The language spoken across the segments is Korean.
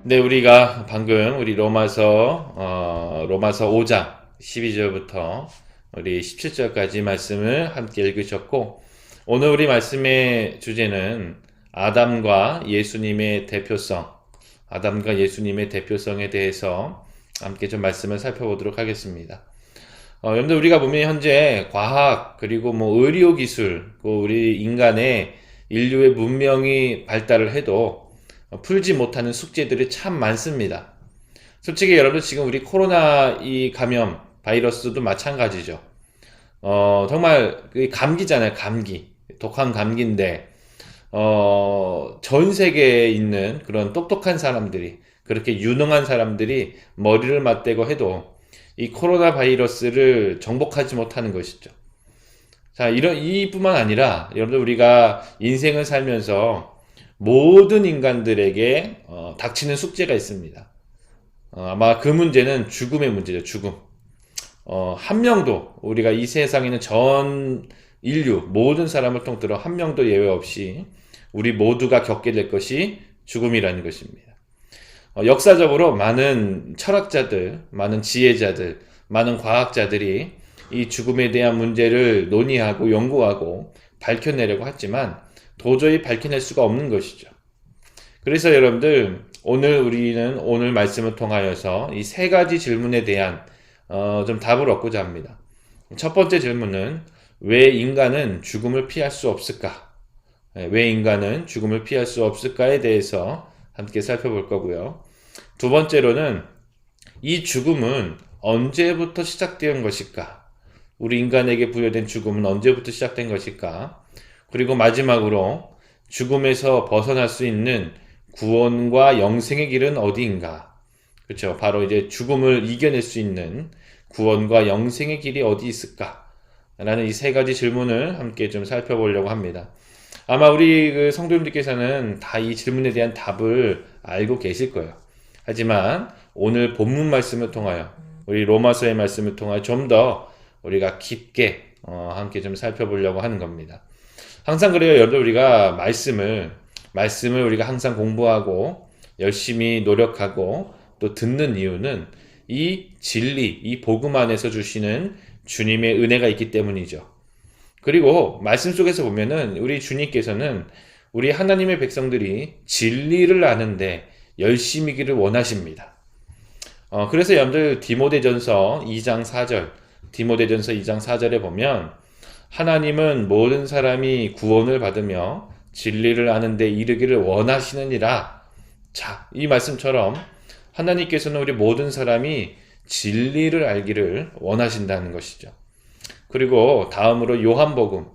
네, 우리가 방금 우리 로마서 5장 12절부터 우리 17절까지 말씀을 함께 읽으셨고, 오늘 우리 말씀의 주제는 아담과 예수님의 대표성에 대해서 함께 좀 말씀을 살펴보도록 하겠습니다. 여러분들, 우리가 보면 현재 과학 그리고 의료 기술, 우리 인류의 문명이 발달을 해도 풀지 못하는 숙제들이 참 많습니다. 솔직히 여러분, 지금 우리 코로나 이 감염 바이러스도 마찬가지죠. 정말 감기잖아요. 감기. 독한 감기인데 전 세계에 있는 그런 똑똑한 사람들이, 그렇게 유능한 사람들이 머리를 맞대고 해도 이 코로나 바이러스를 정복하지 못하는 것이죠. 자, 이뿐만 아니라 여러분들, 우리가 인생을 살면서 모든 인간들에게 닥치는 숙제가 있습니다. 아마 그 문제는 죽음의 문제죠. 죽음. 한 명도, 우리가 이 세상에 있는 전 인류 모든 사람을 통틀어 한 명도 예외 없이 우리 모두가 겪게 될 것이 죽음이라는 것입니다. 역사적으로 많은 철학자들, 많은 지혜자들, 많은 과학자들이 이 죽음에 대한 문제를 논의하고 연구하고 밝혀내려고 했지만 도저히 밝혀낼 수가 없는 것이죠. 그래서 여러분들, 우리는 오늘 말씀을 통하여서 이 세 가지 질문에 대한 좀 답을 얻고자 합니다. 첫 번째 질문은, 왜 인간은 죽음을 피할 수 없을까? 왜 인간은 죽음을 피할 수 없을까에 대해서 함께 살펴볼 거고요. 두 번째로는, 이 죽음은 언제부터 시작된 것일까? 우리 인간에게 부여된 죽음은 언제부터 시작된 것일까? 그리고 마지막으로, 죽음에서 벗어날 수 있는 구원과 영생의 길은 어디인가? 그렇죠. 바로 이제 죽음을 이겨낼 수 있는 구원과 영생의 길이 어디 있을까? 라는 이 세 가지 질문을 함께 좀 살펴보려고 합니다. 아마 우리 성도님들께서는 다 이 질문에 대한 답을 알고 계실 거예요. 하지만 오늘 본문 말씀을 통하여, 우리 로마서의 말씀을 통하여 좀 더 우리가 깊게 함께 좀 살펴보려고 하는 겁니다. 항상 그래요. 여러분, 우리가 말씀을 우리가 항상 공부하고 열심히 노력하고 또 듣는 이유는 이 진리, 이 복음 안에서 주시는 주님의 은혜가 있기 때문이죠. 그리고 말씀 속에서 보면은 우리 주님께서는 우리 하나님의 백성들이 진리를 아는데 열심히기를 원하십니다. 그래서 여러분들, 디모데전서 2장 4절에 보면, 하나님은 모든 사람이 구원을 받으며 진리를 아는 데 이르기를 원하시느니라. 자, 이 말씀처럼 하나님께서는 우리 모든 사람이 진리를 알기를 원하신다는 것이죠. 그리고 다음으로 요한복음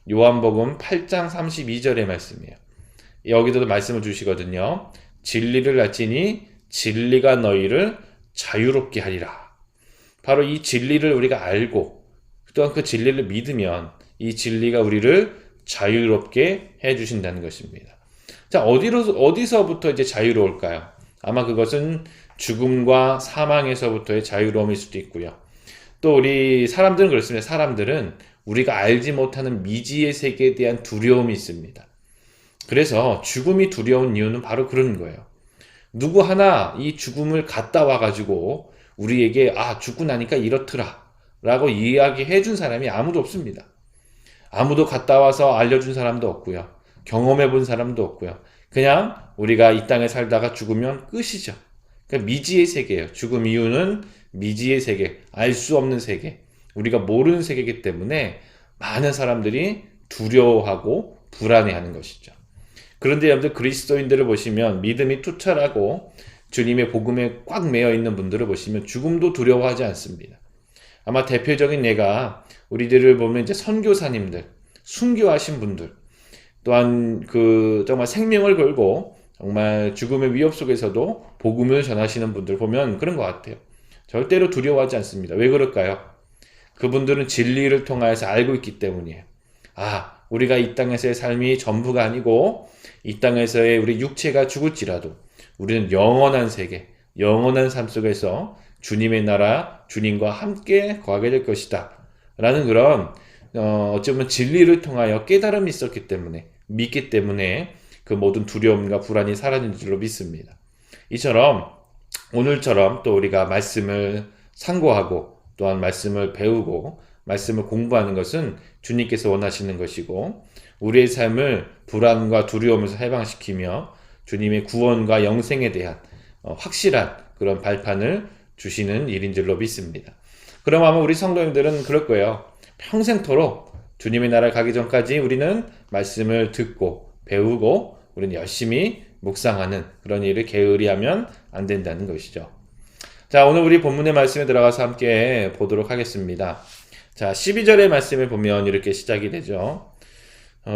8장 32절의 말씀이에요. 여기서도 말씀을 주시거든요. 진리를 알지니 진리가 너희를 자유롭게 하리라. 바로 이 진리를 우리가 알고 또한 그 진리를 믿으면 이 진리가 우리를 자유롭게 해주신다는 것입니다. 자, 어디서부터 이제 자유로울까요? 아마 그것은 죽음과 사망에서부터의 자유로움일 수도 있고요. 또 우리 사람들은 그렇습니다. 사람들은 우리가 알지 못하는 미지의 세계에 대한 두려움이 있습니다. 그래서 죽음이 두려운 이유는 바로 그런 거예요. 누구 하나 이 죽음을 갔다 와가지고 우리에게 죽고 나니까 이렇더라 라고 이야기해 준 사람이 아무도 없습니다. 아무도 갔다 와서 알려준 사람도 없고요. 경험해 본 사람도 없고요. 그냥 우리가 이 땅에 살다가 죽으면 끝이죠. 그러니까 미지의 세계예요. 죽음 이유는 미지의 세계, 알 수 없는 세계, 우리가 모르는 세계이기 때문에 많은 사람들이 두려워하고 불안해하는 것이죠. 그런데 여러분들, 그리스도인들을 보시면, 믿음이 투철하고 주님의 복음에 꽉 매여 있는 분들을 보시면 죽음도 두려워하지 않습니다. 아마 대표적인 예가, 우리들을 보면 이제 선교사님들, 순교하신 분들, 또한 정말 생명을 걸고 정말 죽음의 위협 속에서도 복음을 전하시는 분들 보면 그런 것 같아요. 절대로 두려워하지 않습니다. 왜 그럴까요? 그분들은 진리를 통하여서 알고 있기 때문이에요. 우리가 이 땅에서의 삶이 전부가 아니고, 이 땅에서의 우리 육체가 죽을지라도 우리는 영원한 세계, 영원한 삶 속에서 주님의 나라, 주님과 함께 거하게 될 것이다 라는 그런 어찌 보면 진리를 통하여 깨달음이 있었기 때문에, 믿기 때문에 그 모든 두려움과 불안이 사라진 줄로 믿습니다. 이처럼 오늘처럼 또 우리가 말씀을 상고하고 또한 말씀을 배우고 말씀을 공부하는 것은 주님께서 원하시는 것이고 우리의 삶을 불안과 두려움에서 해방시키며 주님의 구원과 영생에 대한 확실한 그런 발판을 주시는 일인 줄로 믿습니다. 그럼 아마 우리 성도님들은 그럴 거예요. 평생토록 주님의 나라 가기 전까지 우리는 말씀을 듣고 배우고 우리는 열심히 묵상하는 그런 일을 게으리하면 안 된다는 것이죠. 자, 오늘 우리 본문의 말씀에 들어가서 함께 보도록 하겠습니다. 자, 12절의 말씀을 보면 이렇게 시작이 되죠.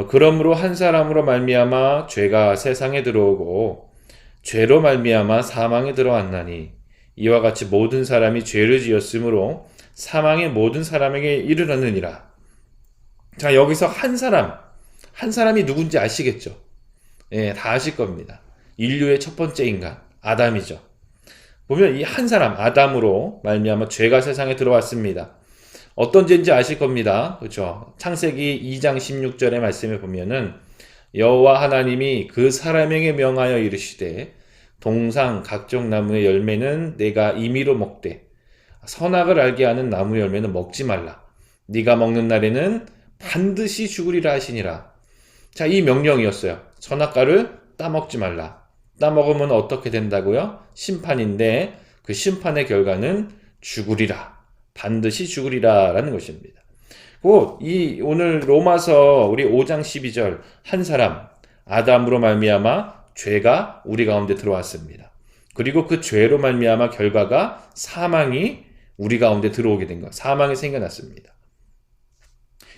그러므로 한 사람으로 말미암아 죄가 세상에 들어오고 죄로 말미암아 사망에 들어왔나니 이와 같이 모든 사람이 죄를 지었으므로 사망의 모든 사람에게 이르렀느니라. 자, 여기서 한 사람이 누군지 아시겠죠? 예, 다 아실 겁니다. 인류의 첫 번째 인간, 아담이죠. 보면 이 한 사람, 아담으로 말미암아 죄가 세상에 들어왔습니다. 어떤 죄인지 아실 겁니다. 그렇죠? 창세기 2장 16절의 말씀에 보면은 여호와 하나님이 그 사람에게 명하여 이르시되 동상 각종 나무의 열매는 내가 임의로 먹되 선악을 알게 하는 나무 열매는 먹지 말라. 네가 먹는 날에는 반드시 죽으리라 하시니라. 자, 이 명령이었어요. 선악과를 따먹지 말라. 따먹으면 어떻게 된다고요? 심판인데 그 심판의 결과는 죽으리라. 반드시 죽으리라 라는 것입니다. 오늘 로마서 우리 5장 12절 한 사람 아담으로 말미암아 죄가 우리 가운데 들어왔습니다. 그리고 그 죄로 말미암아 결과가 사망이 우리 가운데 들어오게 된 것, 사망이 생겨났습니다.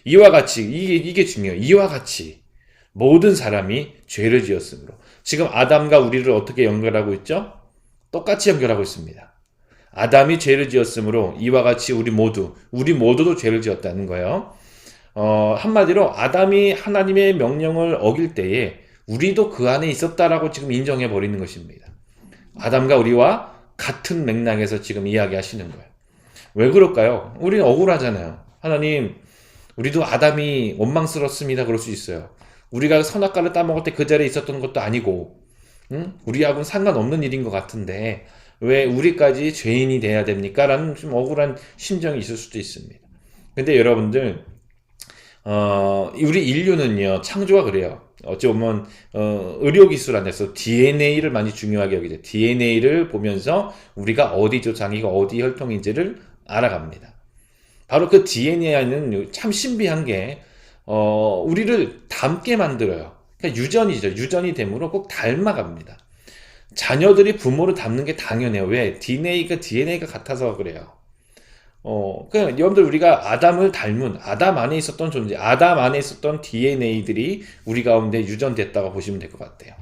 이와 같이 이게 중요해요. 이와 같이 모든 사람이 죄를 지었으므로 지금 아담과 우리를 어떻게 연결하고 있죠? 똑같이 연결하고 있습니다. 아담이 죄를 지었으므로 이와 같이 우리 모두도 죄를 지었다는 거예요. 한마디로 아담이 하나님의 명령을 어길 때에 우리도 그 안에 있었다라고 지금 인정해 버리는 것입니다. 아담과 우리와 같은 맥락에서 지금 이야기하시는 거예요. 왜 그럴까요? 우리는 억울하잖아요. 하나님, 우리도 아담이 원망스럽습니다. 그럴 수 있어요. 우리가 선악과를 따먹을 때 그 자리에 있었던 것도 아니고, 우리하고는 상관없는 일인 것 같은데 왜 우리까지 죄인이 돼야 됩니까? 라는 좀 억울한 심정이 있을 수도 있습니다. 근데 여러분들, 우리 인류는요, 창조가 그래요. 어찌 보면, 의료기술 안에서 DNA를 많이 중요하게 여기죠. DNA를 보면서 우리가 어디 조상이고 어디 혈통인지를 알아갑니다. 바로 그 DNA는 참 신비한 게, 우리를 닮게 만들어요. 그러니까 유전이죠. 유전이 되므로 꼭 닮아갑니다. 자녀들이 부모를 닮는 게 당연해요. 왜? DNA가 같아서 그래요. 그냥 여러분들 우리가 아담을 닮은 아담 안에 있었던 존재, 아담 안에 있었던 DNA들이 우리 가운데 유전됐다고 보시면 될 것 같아요.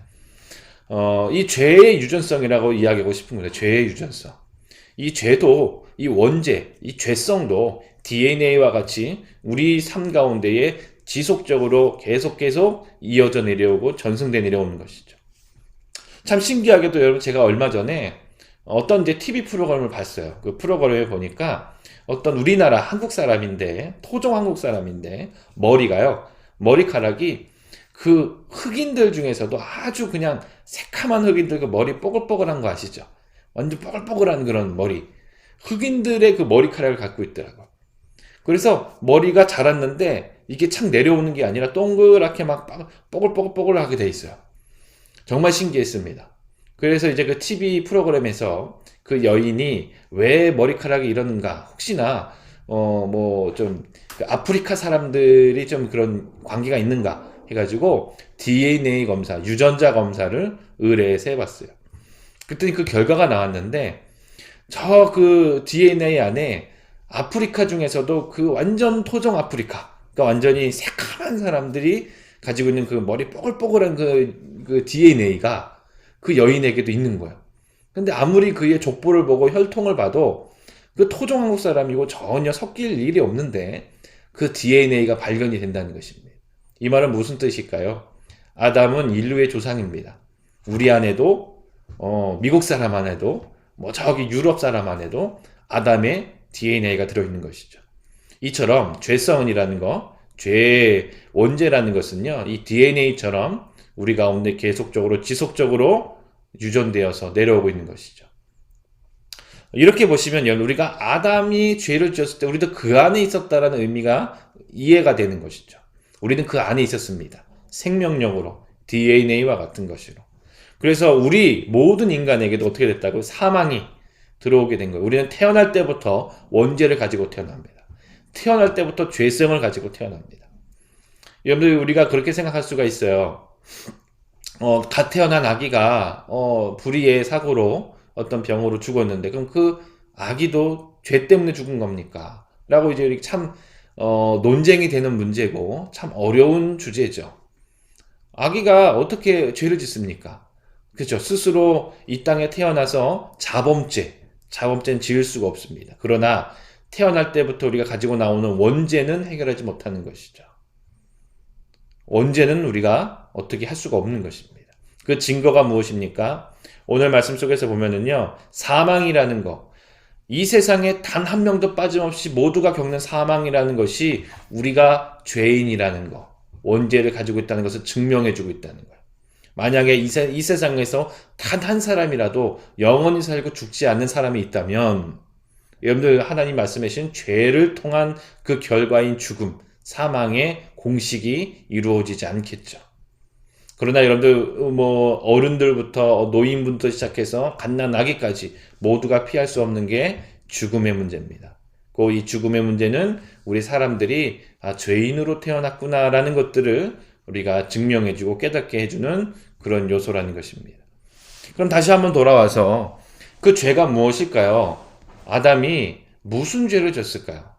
이 죄의 유전성이라고 이야기하고 싶은 거예요. 죄의 유전성. 이 죄도, 이 원죄, 이 죄성도 DNA와 같이 우리 삶 가운데에 지속적으로 계속 이어져 내려오고 전승돼 내려오는 것이죠. 참 신기하게도 여러분 제가 얼마 전에 어떤 이제 TV 프로그램을 봤어요. 그 프로그램에 보니까 어떤 우리나라 한국 사람인데, 토종 한국 사람인데, 머리카락이 그 흑인들 중에서도 아주 그냥 새카만 흑인들 그 머리 뽀글뽀글한 거 아시죠? 완전 뽀글뽀글한 그런 머리. 흑인들의 그 머리카락을 갖고 있더라고요. 그래서 머리가 자랐는데 이게 착 내려오는 게 아니라 동그랗게 막 뽀글뽀글하게 돼 있어요. 정말 신기했습니다. 그래서 이제 그 TV 프로그램에서 그 여인이 왜 머리카락이 이러는가, 혹시나, 좀, 그 아프리카 사람들이 좀 그런 관계가 있는가 해가지고 DNA 검사, 유전자 검사를 의뢰해서 해봤어요. 그랬더니 그 결과가 나왔는데, 저 그 DNA 안에 아프리카 중에서도 그 완전 토종 아프리카, 그러니까 완전히 새카만 사람들이 가지고 있는 그 머리 뽀글뽀글한 그 DNA가 그 여인에게도 있는 거예요. 근데 아무리 그의 족보를 보고 혈통을 봐도 그 토종 한국 사람이고 전혀 섞일 일이 없는데 그 DNA가 발견이 된다는 것입니다. 이 말은 무슨 뜻일까요? 아담은 인류의 조상입니다. 우리 안에도, 미국 사람 안에도, 저기 유럽 사람 안에도 아담의 DNA가 들어있는 것이죠. 이처럼 죄성이라는 거, 죄의 원죄라는 것은요, 이 DNA처럼 우리 가운데 계속적으로 지속적으로 유전되어서 내려오고 있는 것이죠. 이렇게 보시면 우리가 아담이 죄를 지었을 때 우리도 그 안에 있었다라는 의미가 이해가 되는 것이죠. 우리는 그 안에 있었습니다. 생명력으로, DNA와 같은 것으로. 그래서 우리 모든 인간에게도 어떻게 됐다고? 사망이 들어오게 된 거예요. 우리는 태어날 때부터 원죄를 가지고 태어납니다. 태어날 때부터 죄성을 가지고 태어납니다. 여러분들, 우리가 그렇게 생각할 수가 있어요. 갓 태어난 아기가 불의의 사고로 어떤 병으로 죽었는데, 그럼 그 아기도 죄 때문에 죽은 겁니까? 라고 이제 참 논쟁이 되는 문제고 참 어려운 주제죠. 아기가 어떻게 죄를 짓습니까? 그렇죠. 스스로 이 땅에 태어나서 자범죄는 지을 수가 없습니다. 그러나 태어날 때부터 우리가 가지고 나오는 원죄는 해결하지 못하는 것이죠. 원죄는 우리가 어떻게 할 수가 없는 것입니다. 그 증거가 무엇입니까? 오늘 말씀 속에서 보면은요, 사망이라는 것, 이 세상에 단 한 명도 빠짐없이 모두가 겪는 사망이라는 것이 우리가 죄인이라는 것, 원죄를 가지고 있다는 것을 증명해주고 있다는 거예요. 만약에 이 세상에서 단 한 사람이라도 영원히 살고 죽지 않는 사람이 있다면, 여러분들, 하나님 말씀하신 죄를 통한 그 결과인 죽음, 사망의 공식이 이루어지지 않겠죠. 그러나 여러분들, 어른들부터 노인분부터 시작해서 갓난 아기까지 모두가 피할 수 없는 게 죽음의 문제입니다. 이 죽음의 문제는 우리 사람들이 죄인으로 태어났구나라는 것들을 우리가 증명해주고 깨닫게 해주는 그런 요소라는 것입니다. 그럼 다시 한번 돌아와서 그 죄가 무엇일까요? 아담이 무슨 죄를 졌을까요?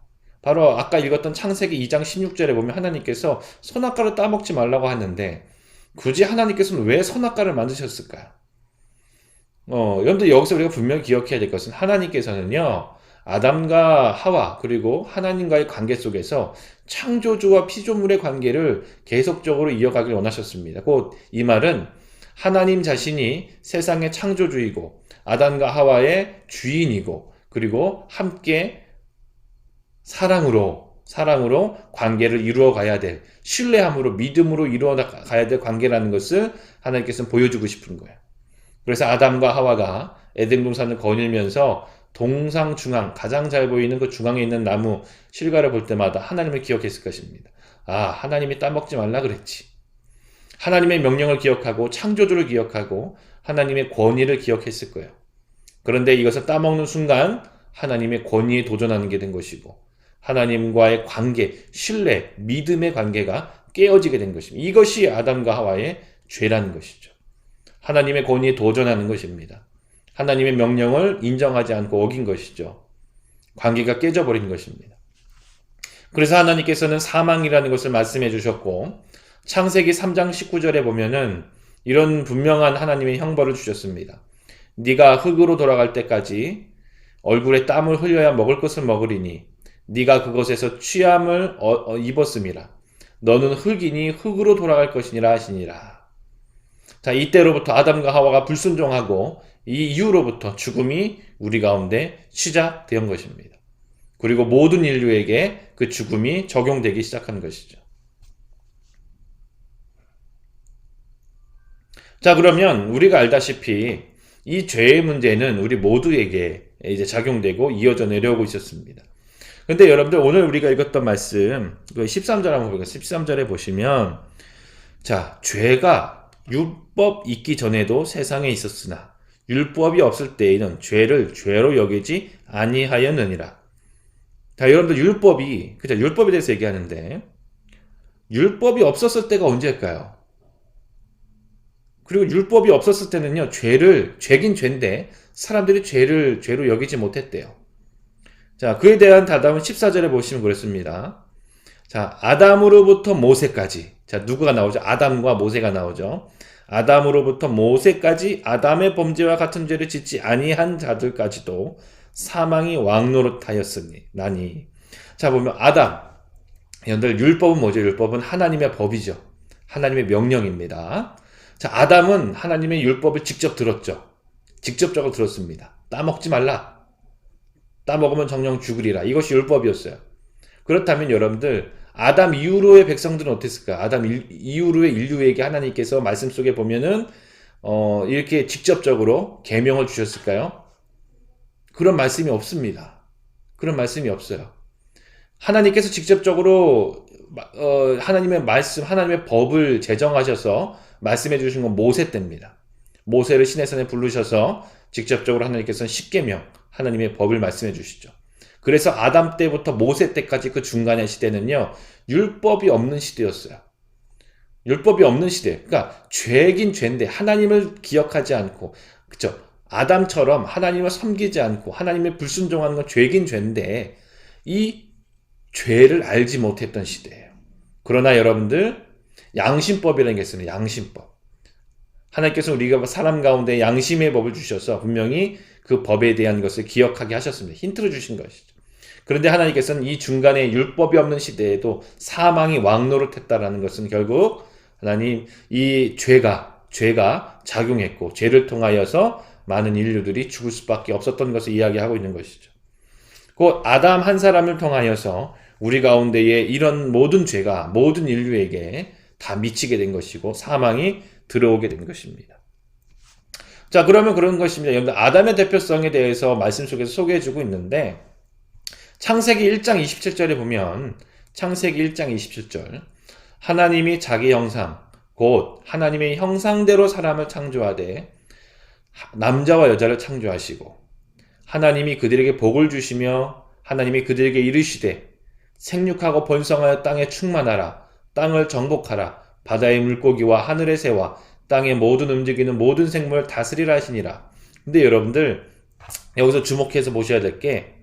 바로 아까 읽었던 창세기 2장 16절에 보면 하나님께서 선악과를 따먹지 말라고 하는데, 굳이 하나님께서는 왜 선악과를 만드셨을까요? 여러분들, 여기서 우리가 분명히 기억해야 될 것은 하나님께서는요, 아담과 하와 그리고 하나님과의 관계 속에서 창조주와 피조물의 관계를 계속적으로 이어가길 원하셨습니다. 곧 이 말은 하나님 자신이 세상의 창조주이고 아담과 하와의 주인이고, 그리고 함께 사랑으로 관계를 이루어 가야 될, 신뢰함으로 믿음으로 이루어 가야 될 관계라는 것을 하나님께서는 보여주고 싶은 거예요. 그래서 아담과 하와가 에덴 동산을 거닐면서 동상 중앙, 가장 잘 보이는 그 중앙에 있는 나무 실과를 볼 때마다 하나님을 기억했을 것입니다. 하나님이 따먹지 말라 그랬지. 하나님의 명령을 기억하고 창조주를 기억하고 하나님의 권위를 기억했을 거예요. 그런데 이것을 따먹는 순간 하나님의 권위에 도전하는 게 된 것이고, 하나님과의 관계, 신뢰, 믿음의 관계가 깨어지게 된 것입니다. 이것이 아담과 하와의 죄라는 것이죠. 하나님의 권위에 도전하는 것입니다. 하나님의 명령을 인정하지 않고 어긴 것이죠. 관계가 깨져버린 것입니다. 그래서 하나님께서는 사망이라는 것을 말씀해 주셨고, 창세기 3장 19절에 보면은 이런 분명한 하나님의 형벌을 주셨습니다. 네가 흙으로 돌아갈 때까지 얼굴에 땀을 흘려야 먹을 것을 먹으리니 네가 그것에서 취함을 입었음이라. 너는 흙이니 흙으로 돌아갈 것이니라 하시니라. 자, 이때로부터 아담과 하와가 불순종하고 이 이후로부터 죽음이 우리 가운데 시작된 것입니다. 그리고 모든 인류에게 그 죽음이 적용되기 시작한 것이죠. 자, 그러면 우리가 알다시피 이 죄의 문제는 우리 모두에게 이제 작용되고 이어져 내려오고 있었습니다. 근데 여러분들, 오늘 우리가 읽었던 말씀, 13절 한번 보겠습니다. 13절에 보시면, 자, 죄가 율법 있기 전에도 세상에 있었으나 율법이 없을 때에는 죄를 죄로 여기지 아니하였느니라. 자, 여러분들, 율법에 대해서 얘기하는데, 율법이 없었을 때가 언제일까요? 그리고 율법이 없었을 때는요, 죄긴 죄인데 사람들이 죄로 여기지 못했대요. 자, 그에 대한 답은 14절에 보시면 그렇습니다. 자, 아담으로부터 모세까지. 자, 누구가 나오죠? 아담과 모세가 나오죠. 아담으로부터 모세까지 아담의 범죄와 같은 죄를 짓지 아니한 자들까지도 사망이 왕노릇하였으니 나니. 자, 보면 아담. 여러분들, 율법은 뭐죠? 율법은 하나님의 법이죠. 하나님의 명령입니다. 자, 아담은 하나님의 율법을 직접 들었죠. 직접적으로 들었습니다. 따먹지 말라. 따먹으면 정령 죽으리라. 이것이 율법이었어요. 그렇다면 여러분들, 아담 이후로의 백성들은 어땠을까? 아담 이후로의 인류에게 하나님께서 말씀 속에 보면은 이렇게 직접적으로 계명을 주셨을까요? 그런 말씀이 없습니다. 그런 말씀이 없어요. 하나님께서 직접적으로 하나님의 말씀, 하나님의 법을 제정하셔서 말씀해 주신 건 모세 때입니다. 모세를 시내산에 부르셔서 직접적으로 하나님께서는 십계명, 하나님의 법을 말씀해 주시죠. 그래서 아담 때부터 모세 때까지 그 중간의 시대는요, 율법이 없는 시대였어요. 율법이 없는 시대. 그러니까 죄긴 죄인데 하나님을 기억하지 않고, 그쵸? 아담처럼 하나님을 섬기지 않고 하나님의 불순종하는 건 죄긴 죄인데 이 죄를 알지 못했던 시대예요. 그러나 여러분들 양심법이라는 게 있습니다. 양심법. 하나님께서 우리가 사람 가운데 양심의 법을 주셔서 분명히 그 법에 대한 것을 기억하게 하셨습니다. 힌트를 주신 것이죠. 그런데 하나님께서는 이 중간에 율법이 없는 시대에도 사망이 왕노릇했다라는 것은 결국 하나님 이 죄가 작용했고 죄를 통하여서 많은 인류들이 죽을 수밖에 없었던 것을 이야기하고 있는 것이죠. 곧 아담 한 사람을 통하여서 우리 가운데에 이런 모든 죄가 모든 인류에게 다 미치게 된 것이고 사망이 들어오게 된 것입니다. 자, 그러면 그런 것입니다. 여러분들 아담의 대표성에 대해서 말씀 속에서 소개해주고 있는데 창세기 1장 27절에 보면 창세기 1장 27절 하나님이 자기 형상 곧 하나님의 형상대로 사람을 창조하되 남자와 여자를 창조하시고 하나님이 그들에게 복을 주시며 하나님이 그들에게 이르시되 생육하고 번성하여 땅에 충만하라 땅을 정복하라 바다의 물고기와 하늘의 새와 땅에 모든 움직이는 모든 생물을 다스리라 하시니라. 근데 여러분들 여기서 주목해서 보셔야 될 게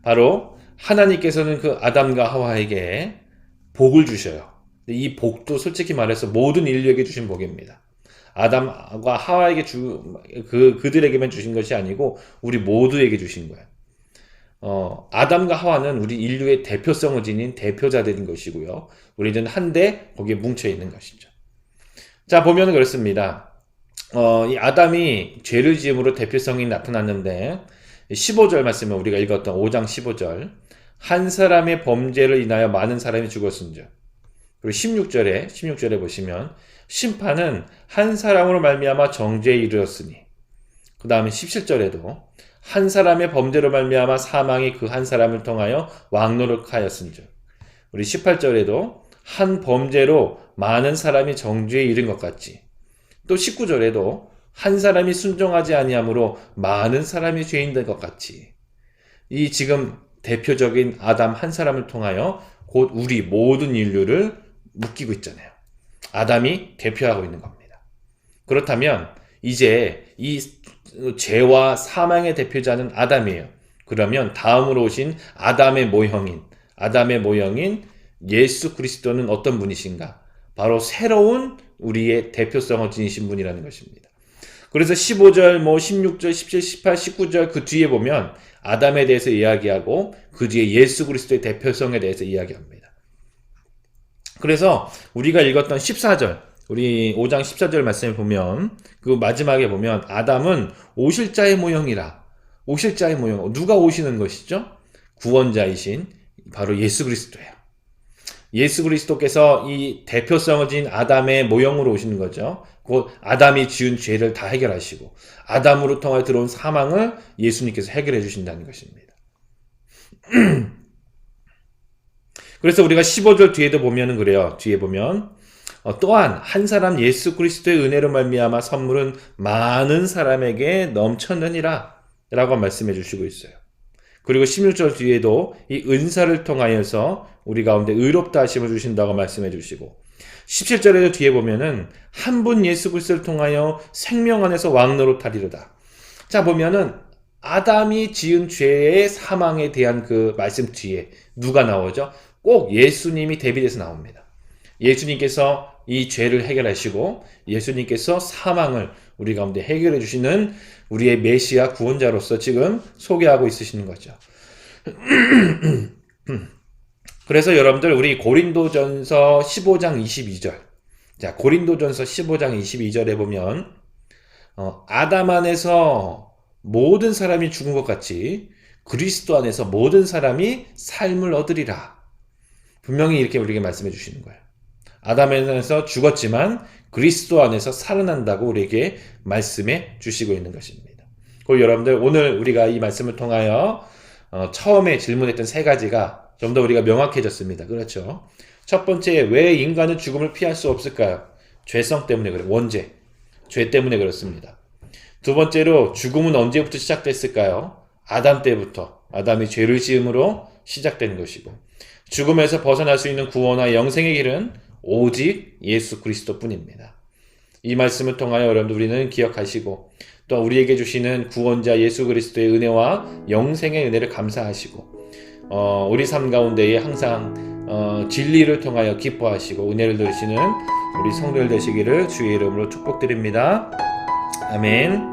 바로 하나님께서는 그 아담과 하와에게 복을 주셔요. 이 복도 솔직히 말해서 모든 인류에게 주신 복입니다. 아담과 하와에게 그들에게만 주신 것이 아니고 우리 모두에게 주신 거예요. 아담과 하와는 우리 인류의 대표성을 지닌 대표자들인 것이고요. 우리는 한데 거기에 뭉쳐 있는 것이죠. 자, 보면 그렇습니다. 이 아담이 죄를 지음으로 대표성이 나타났는데 15절 말씀을 우리가 읽었던 5장 15절 한 사람의 범죄를 인하여 많은 사람이 죽었은즉 그리고 16절에 보시면 심판은 한 사람으로 말미암아 정죄에 이르렀으니 그 다음에 17절에도 한 사람의 범죄로 말미암아 사망이 그 한 사람을 통하여 왕노릇하였은즉 우리 18절에도 한 범죄로 많은 사람이 정죄에 이른 것 같이 또 19절에도 한 사람이 순종하지 아니하므로 많은 사람이 죄인 된 것 같이 이 지금 대표적인 아담 한 사람을 통하여 곧 우리 모든 인류를 묶이고 있잖아요. 아담이 대표하고 있는 겁니다. 그렇다면 이제 이 죄와 사망의 대표자는 아담이에요. 그러면 다음으로 오신 아담의 모형인 예수 그리스도는 어떤 분이신가? 바로 새로운 우리의 대표성을 지니신 분이라는 것입니다. 그래서 15절, 16절, 17, 18, 19절 그 뒤에 보면 아담에 대해서 이야기하고 그 뒤에 예수 그리스도의 대표성에 대해서 이야기합니다. 그래서 우리가 읽었던 14절, 우리 5장 14절 말씀을 보면 그 마지막에 보면 아담은 오실 자의 모형이라. 오실 자의 모형. 누가 오시는 것이죠? 구원자이신 바로 예수 그리스도예요. 예수 그리스도께서 이 대표성을 지닌 아담의 모형으로 오시는 거죠. 곧 아담이 지은 죄를 다 해결하시고 아담으로 통해 들어온 사망을 예수님께서 해결해 주신다는 것입니다. 그래서 우리가 15절 뒤에도 보면은 그래요. 뒤에 보면 또한 한 사람 예수 그리스도의 은혜로 말미암아 선물은 많은 사람에게 넘쳤느니라 라고 말씀해 주시고 있어요. 그리고 16절 뒤에도 이 은사를 통하여서 우리 가운데 의롭다 하심을 주신다고 말씀해 주시고 17절에도 뒤에 보면은 한 분 예수 그리스도를 통하여 생명 안에서 왕노릇하리로다. 자, 보면은 아담이 지은 죄의 사망에 대한 그 말씀 뒤에 누가 나오죠? 꼭 예수님이 대비돼서 나옵니다. 예수님께서 이 죄를 해결하시고 예수님께서 사망을 우리 가운데 해결해 주시는 우리의 메시아 구원자로서 지금 소개하고 있으시는 거죠. 그래서 여러분들 우리 고린도전서 15장 22절 자, 고린도전서 15장 22절에 보면 아담 안에서 모든 사람이 죽은 것 같이 그리스도 안에서 모든 사람이 삶을 얻으리라. 분명히 이렇게 우리에게 말씀해 주시는 거예요. 아담에서 죽었지만 그리스도 안에서 살아난다고 우리에게 말씀해 주시고 있는 것입니다. 그리고 여러분들 오늘 우리가 이 말씀을 통하여 처음에 질문했던 세 가지가 좀 더 우리가 명확해졌습니다. 그렇죠? 첫 번째, 왜 인간은 죽음을 피할 수 없을까요? 죄성 때문에 그래요. 원죄. 죄 때문에 그렇습니다. 두 번째로 죽음은 언제부터 시작됐을까요? 아담 때부터. 아담이 죄를 지음으로 시작된 것이고, 죽음에서 벗어날 수 있는 구원과 영생의 길은 오직 예수 그리스도 뿐입니다. 이 말씀을 통하여 여러분들 우리는 기억하시고 또 우리에게 주시는 구원자 예수 그리스도의 은혜와 영생의 은혜를 감사하시고 우리 삶 가운데에 항상 진리를 통하여 기뻐하시고 은혜를 누리시는 우리 성도들 되시기를 주의 이름으로 축복드립니다. 아멘.